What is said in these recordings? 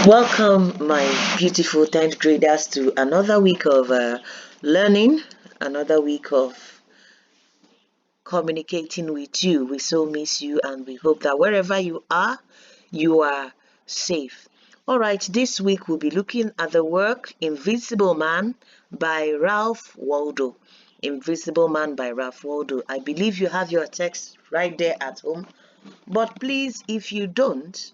Welcome, my beautiful 10th graders, to another week of learning, another week of communicating with you. We so miss you, and we hope that wherever you are safe. All right, this week we'll be looking at the work Invisible Man by Ralph Waldo. Invisible Man by Ralph Waldo. I believe you have your text right there at home, but please, if you don't,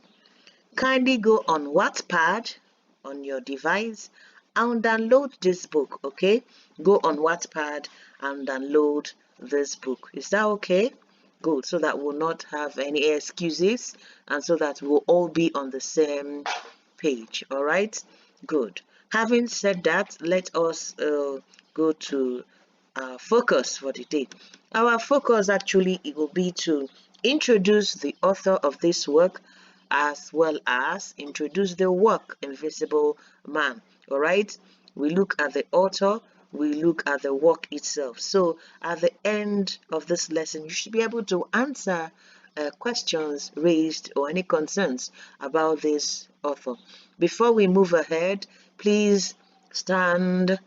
kindly go on Wattpad on your device and download this book, okay? Go on Wattpad and download this book. Is that okay? Good, so that we'll not have any excuses and so that we'll all be on the same page, all right? Good. Having said that, let us go to our focus for the day. Our focus actually it will be to introduce the author of this work as well as introduce the work Invisible Man. All right, we look at the author, we look at the work itself. So at the end of this lesson, you should be able to answer questions raised or any concerns about this author. Before we move ahead, please stand.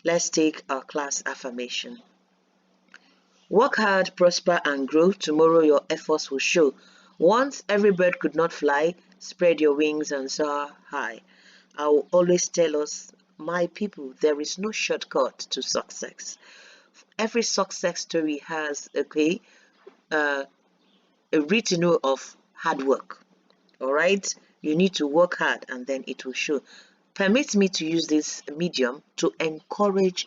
Let's take our class affirmation. Work hard, prosper, and grow. Tomorrow your efforts will show. Once every bird could not fly, spread your wings and soar high. I will always tell us, my people, there is no shortcut to success. Every success story has a retinue of hard work. All right, you need to work hard and then it will show. Permit me to use this medium to encourage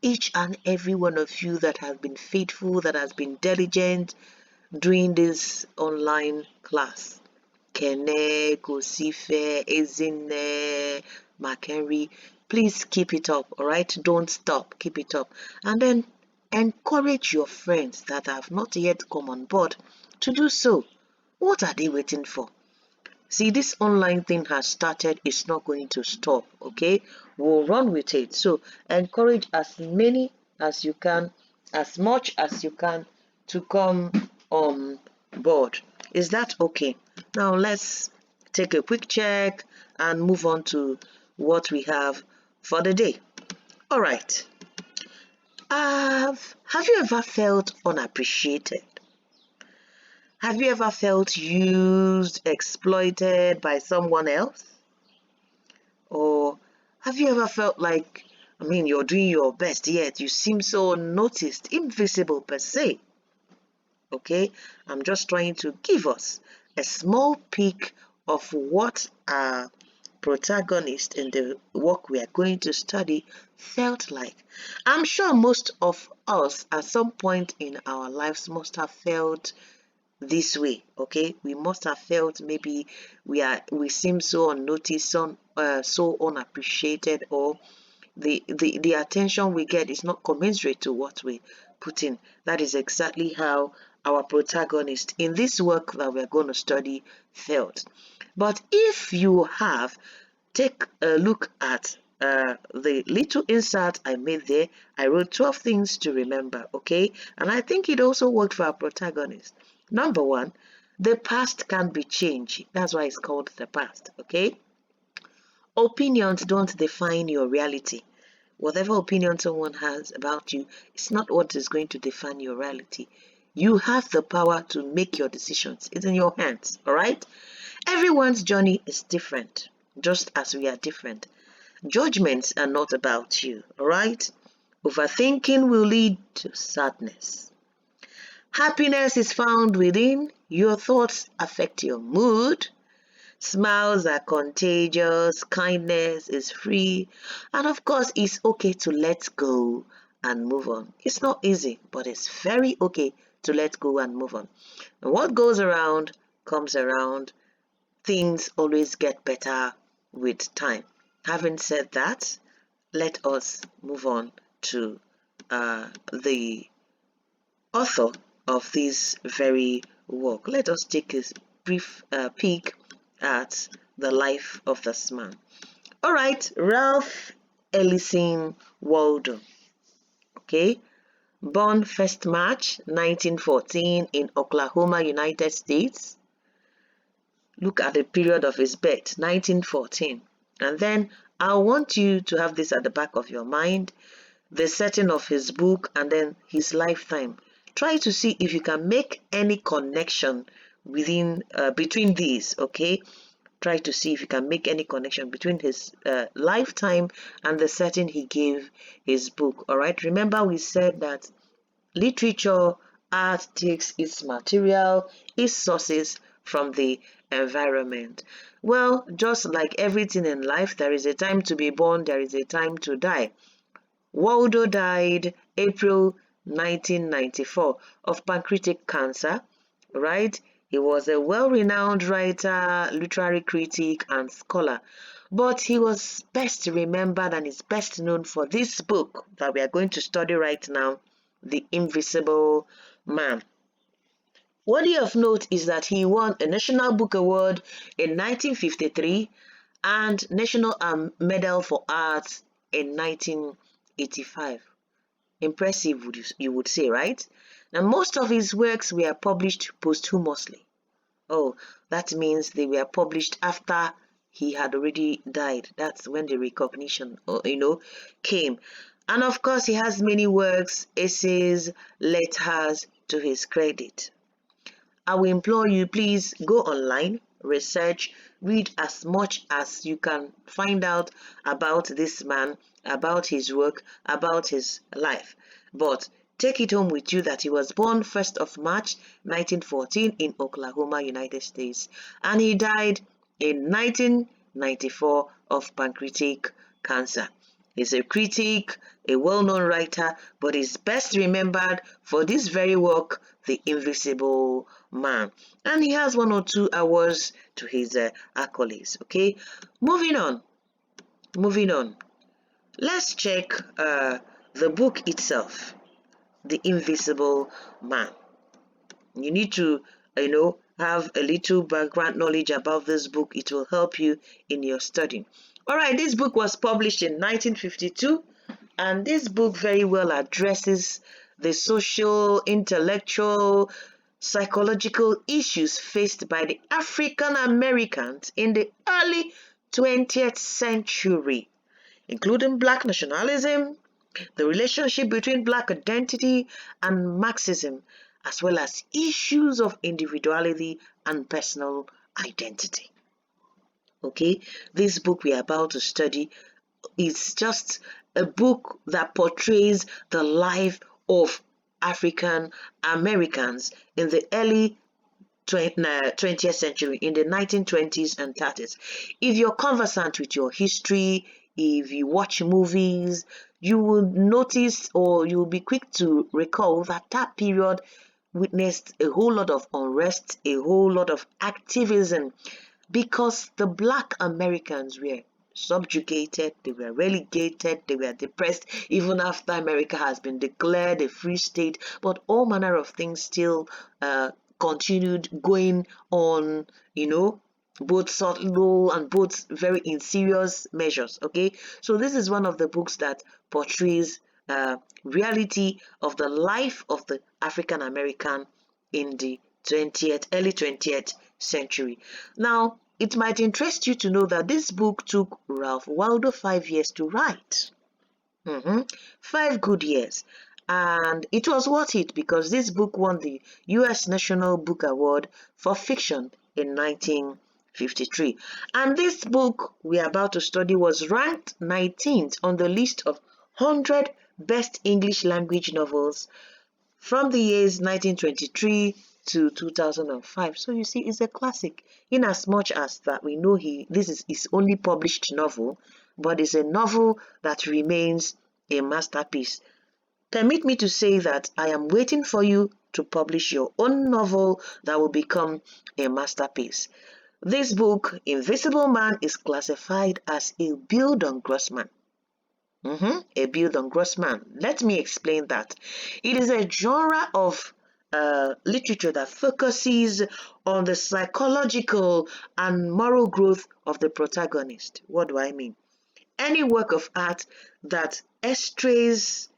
each and every one of you that has been faithful, that has been diligent during this online class. Kene, Kosife, Ezine, McHenry, please keep it up, all right? Don't stop, keep it up. And then encourage your friends that have not yet come on board to do so. What are they waiting for? See, this online thing has started. It's not going to stop, okay? We'll run with it. So encourage as many as you can, as much as you can, to come on board. Is that okay? Now let's take a quick check and move on to what we have for the day. All right. Have you ever felt unappreciated? Have you ever felt used, exploited by someone else? Or have you ever felt like, you're doing your best, yet you seem so unnoticed, invisible per se? Okay, I'm just trying to give us a small peek of what our protagonist in the work we are going to study felt like. I'm sure most of us at some point in our lives must have felt this way, okay? We must have felt maybe we seem so unnoticed, so unappreciated, or the attention we get is not commensurate to what we put in. That is exactly how our protagonist in this work that we're going to study felt. But if you have, take a look at the little insert I made there. I wrote 12 things to remember, okay? And I think it also worked for our protagonist. Number one, the past can be changed. That's why it's called the past, okay? Opinions don't define your reality. Whatever opinion someone has about you, it's not what is going to define your reality. You have the power to make your decisions. It's in your hands, all right? Everyone's journey is different, just as we are different. Judgments are not about you, all right? Overthinking will lead to sadness. Happiness is found within. Your thoughts affect your mood. Smiles are contagious. Kindness is free. And of course, it's okay to let go and move on. It's not easy, but it's very okay to let go and move on. And what goes around comes around. Things always get better with time. Having said that, let us move on to the author of this very work. Let us take a brief peek at the life of this man. All right, Ralph Ellison Waldo. Okay, born 1st March 1914 in Oklahoma, United States. Look at the period of his birth, 1914. And then I want you to have this at the back of your mind, the setting of his book and then his lifetime. Try to see if you can make any connection between these, okay? Try to see if you can make any connection between his lifetime and the setting he gave his book. All right, remember we said that literature, art takes its material, its sources from the environment. Well, just like everything in life, there is a time to be born, there is a time to die. Waldo died April 1994 of pancreatic cancer, right? He was a well-renowned writer, literary critic, and scholar. But he was best remembered and is best known for this book that we are going to study right now, The Invisible Man. Worthy of note is that he won a National Book Award in 1953 and National Medal for Arts in 1985. Impressive, you would say, right? Now, most of his works were published posthumously. Oh, that means they were published after he had already died. That's when the recognition, came. And of course, he has many works, essays, letters to his credit. I will implore you, please go online, research, read as much as you can find out about this man, about his work, about his life. But take it home with you that he was born 1st of March 1914 in Oklahoma, United States, and he died in 1994 of pancreatic cancer. He's a critic, a well-known writer, but is best remembered for this very work, The Invisible Man. And he has 1 or 2 awards to his accolades, okay? Moving on. Let's check the book itself, The Invisible Man. You need to, have a little background knowledge about this book. It will help you in your studying. All right, this book was published in 1952, and this book very well addresses the social, intellectual, psychological issues faced by the African Americans in the early 20th century, including Black nationalism, the relationship between Black identity and Marxism, as well as issues of individuality and personal identity. Okay, this book we are about to study is just a book that portrays the life of African Americans in the early 20th century, in the 1920s and 30s. If you're conversant with your history, if you watch movies, you will notice or you'll be quick to recall that that period witnessed a whole lot of unrest, a whole lot of activism, because the Black Americans were subjugated, they were relegated, they were depressed, even after America has been declared a free state, but all manner of things still continued going on, both subtle and both very in serious measures, okay? So this is one of the books that portrays reality of the life of the African American in the early 20th century. Now, it might interest you to know that this book took Ralph Waldo 5 years to write. 5 good years. And it was worth it because this book won the U.S. National Book Award for Fiction in 1953. And this book we are about to study was ranked 19th on the list of 100 best English language novels from the years 1923 to 2005. So you see, it's a classic, in as much as that we know this is his only published novel, but it's a novel that remains a masterpiece. Permit me to say that I am waiting for you to publish your own novel that will become a masterpiece. This book, Invisible Man, is classified as a build on Grossman. A build on Grossman. Let me explain that. It is a genre of literature that focuses on the psychological and moral growth of the protagonist. What do I mean? Any work of art that estrays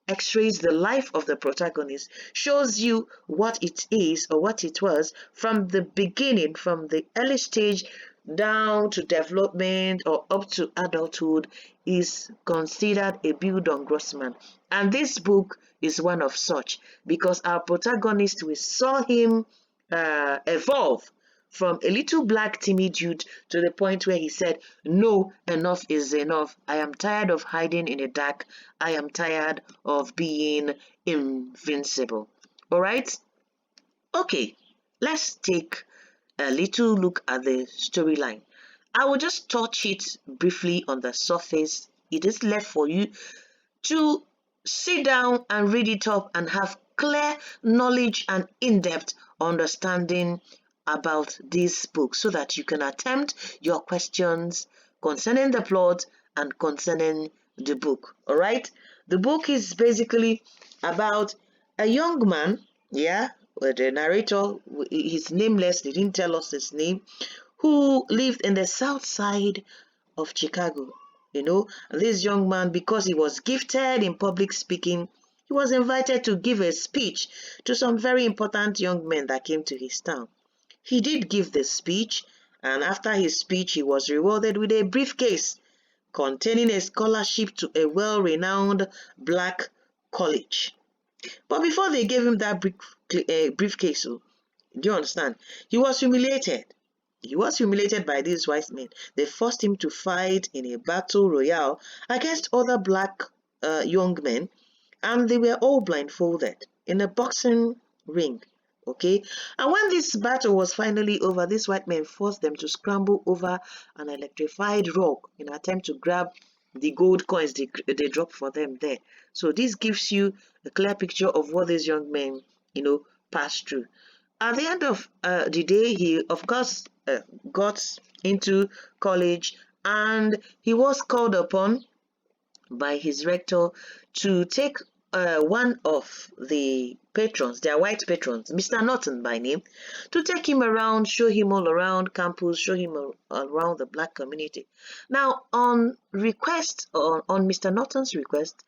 x-rays the life of the protagonist, shows you what it is or what it was from the beginning, from the early stage down to development or up to adulthood, is considered a build on Grossman. And this book is one of such, because our protagonist, we saw him evolve from a little black timid dude to the point where he said, no, enough is enough. I am tired of hiding in the dark. I am tired of being invincible. All right? Okay, let's take a little look at the storyline. I will just touch it briefly on the surface. It is left for you to sit down and read it up and have clear knowledge and in-depth understanding about this book, so that you can attempt your questions concerning the plot and concerning the book. All right, the book is basically about a young man, the narrator, he's nameless, they didn't tell us his name, who lived in the south side of Chicago. This young man, because he was gifted in public speaking, he was invited to give a speech to some very important young men that came to his town. He did give the speech, and after his speech, he was rewarded with a briefcase containing a scholarship to a well-renowned black college. But before they gave him that briefcase, do you understand? He was humiliated. He was humiliated by these white men. They forced him to fight in a battle royale against other black young men, and they were all blindfolded in a boxing ring. Okay, and when this battle was finally over, these white men forced them to scramble over an electrified rock in an attempt to grab the gold coins they dropped for them there. So this gives you a clear picture of what these young men, passed through. At the end of the day, he, of course, got into college, and he was called upon by his rector to take one of the patrons, their white patrons, Mr. Norton by name, to take him around, show him all around campus, show him around the black community. Now, on Mr. Norton's request,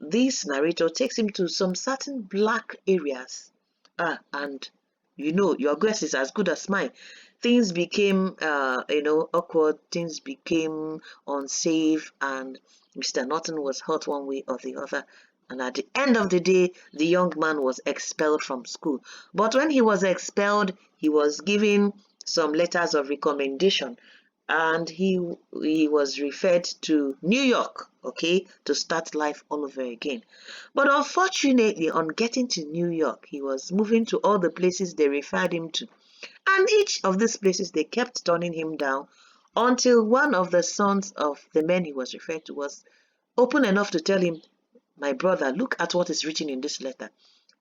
this narrator takes him to some certain black areas. And your guess is as good as mine. Things became, awkward. Things became unsafe, and Mr. Norton was hurt one way or the other. And at the end of the day, the young man was expelled from school. But when he was expelled, he was given some letters of recommendation, and he was referred to New York, to start life all over again. But unfortunately, on getting to New York, he was moving to all the places they referred him to. And each of these places, they kept turning him down, until one of the sons of the men he was referred to was open enough to tell him, my brother, look at what is written in this letter.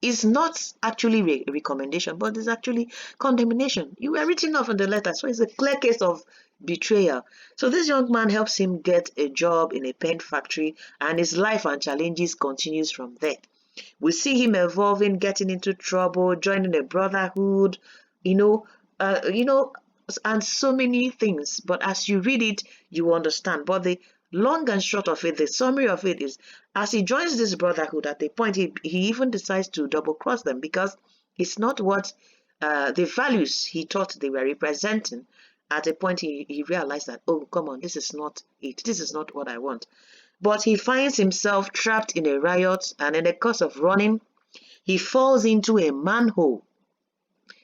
It's not actually a recommendation, but it's actually condemnation. You were written off in the letter, so it's a clear case of betrayal. So this young man helps him get a job in a pen factory, and his life and challenges continues from there. We see him evolving, getting into trouble, joining a brotherhood, and so many things. But as you read it, you understand. But the long and short of it, the summary of it is, as he joins this brotherhood, at a point he even decides to double cross them, because it's not what the values he thought they were representing. At a point he realized that, oh, come on, this is not it. This is not what I want. But he finds himself trapped in a riot, and in the course of running, he falls into a manhole.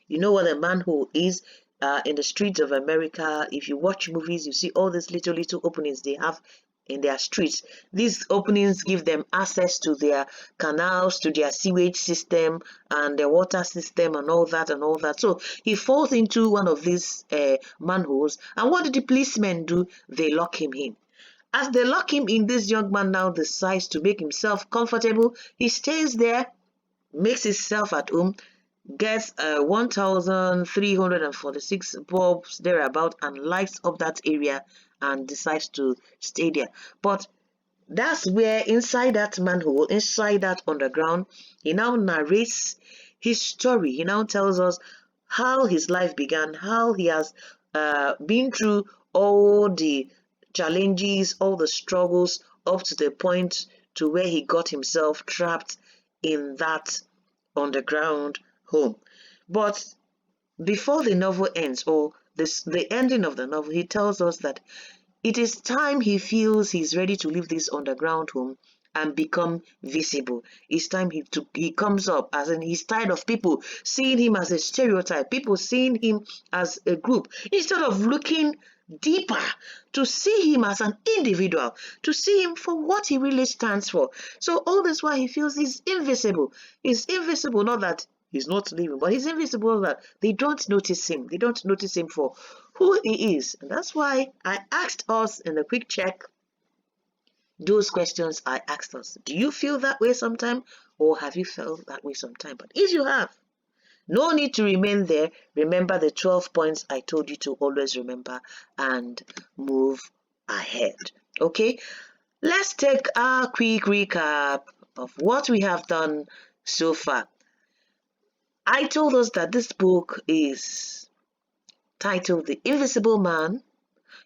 You know what a manhole is? In the streets of America, if you watch movies, you see all these little openings they have in their streets. These openings give them access to their canals, to their sewage system and their water system and all that. So he falls into one of these manholes, and what did the policemen do? They lock him in. As they lock him in, this young man now decides to make himself comfortable. He stays there, makes himself at home, gets 1,346 bulbs thereabout, and lights up that area and decides to stay there. But that's where, inside that manhole, inside that underground, he now narrates his story. He now tells us how his life began, how he has been through all the challenges, all the struggles, up to the point to where he got himself trapped in that underground home. But before the novel ends, or the ending of the novel, he tells us that it is time he feels he's ready to leave this underground home and become visible. It's time he comes up, as in he's tired of people seeing him as a stereotype, people seeing him as a group, instead of looking deeper to see him as an individual, to see him for what he really stands for. So all this while he feels he's invisible. He's invisible, not that he's not living, but he's invisible that they don't notice him. They don't notice him for who he is. And that's why I asked us in a quick check those questions I asked us. Do you feel that way sometime, or have you felt that way sometime? But if you have, no need to remain there. Remember the 12 points I told you to always remember and move ahead. Okay, let's take a quick recap of what we have done so far. I told us that this book is titled The Invisible Man.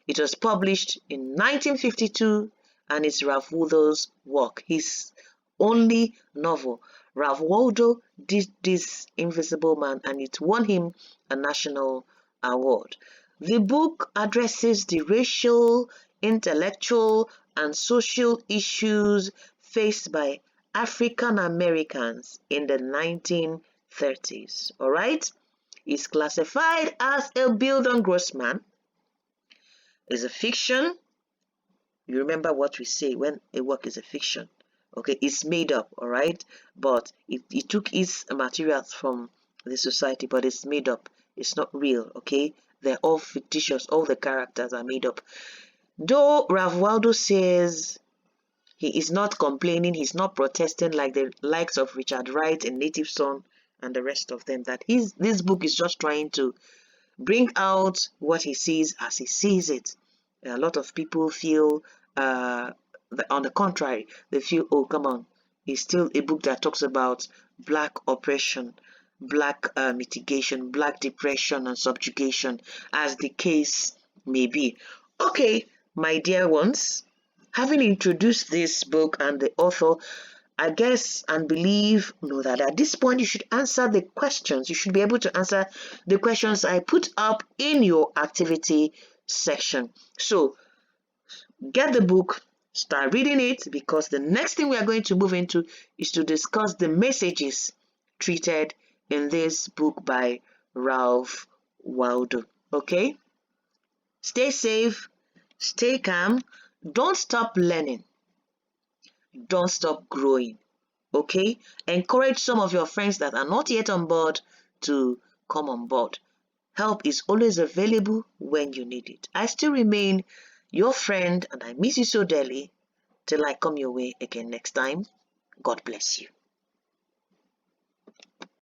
It was published in 1952 and it's Ralph Waldo's work, his only novel. Ralph Waldo did this Invisible Man and it won him a national award. The book addresses the racial, intellectual, and social issues faced by African Americans in the 1930s. All right? He's classified as a build and gross man. Is a fiction. You remember what we say when a work is a fiction. Okay, it's made up, all right? But it took its materials from the society, but it's made up. It's not real, okay? They're all fictitious. All the characters are made up. Though Ralph Waldo says he is not complaining, he's not protesting like the likes of Richard Wright and Native Son and the rest of them, that this book is just trying to bring out what he sees as he sees it. A lot of people feel, on the contrary, they feel, oh, come on, it's still a book that talks about black oppression, black mitigation, black depression and subjugation, as the case may be. Okay, my dear ones, having introduced this book and the author, I guess and believe that at this point you should answer the questions. You should be able to answer the questions I put up in your activity section. So get the book, start reading it, because the next thing we are going to move into is to discuss the messages treated in this book by Ralph Waldo. Okay? Stay safe, stay calm, don't stop learning. Don't stop growing. Okay? Encourage some of your friends that are not yet on board to come on board. Help is always available when you need it. I still remain your friend and I miss you so dearly. Till I come your way again next time. God bless you.